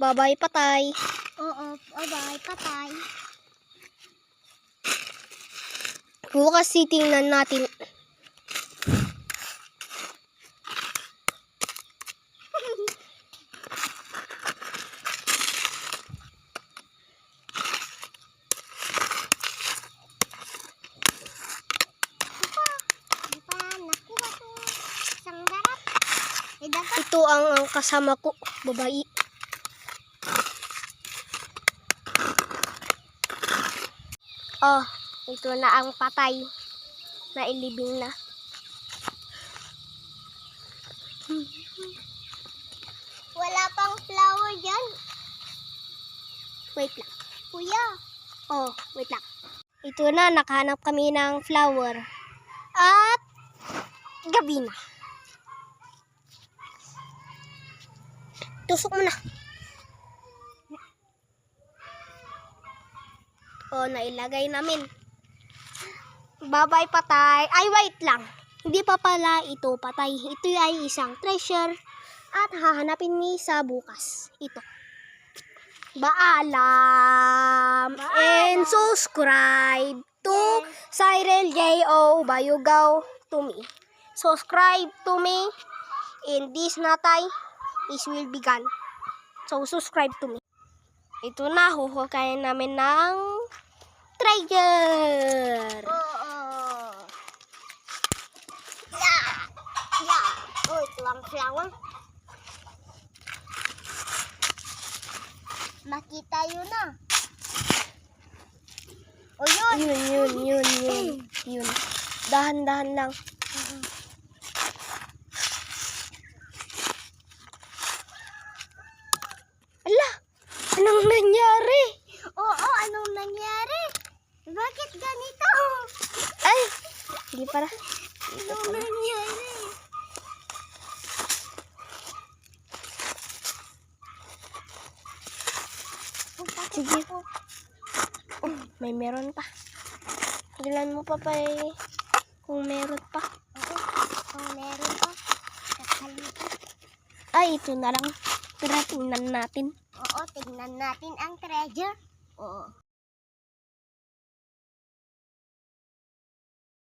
Bye-bye, patay. Oo, bye-bye, patay. Bukas titingnan natin. Nakuha to. Isang garap. Dapat Ito ang kasama ko, babae. Oh, ito na ang patay. Nailibing na. wala pang flower dyan. Wait lang. Kuya. Oh, wait lang. Ito na, nakahanap kami ng flower. At gabi na. Tusok mo na. Oh, nailagay namin. Bye-bye, patay. Ay, wait lang. Hindi pa pala ito patay. Ito ay isang treasure. At hahanapin ni sa bukas. Ito. Paalam. And subscribe to Cyril J.O. Bayugaw to me. Subscribe to me. And this natay is will be gone. So, subscribe to me. Ito na, huhukayin namin ng treasure. Oo. Yeah. Yeah. Oh, ito ang flower. Makita yun na. O yun. Yun. Dahan-dahan lang. Ala, anong nangyari? Oo, anong nangyari? Bakit ganito? Ay, hindi pala. Anong nangyari? Sige. Oh, may meron pa. Ilan mo pa kung meron pa. Oo, kung meron pa. Kakalitan. Ay, ito na lang. Tara, tingnan natin. Oo, tignan natin ang treasure. Oo.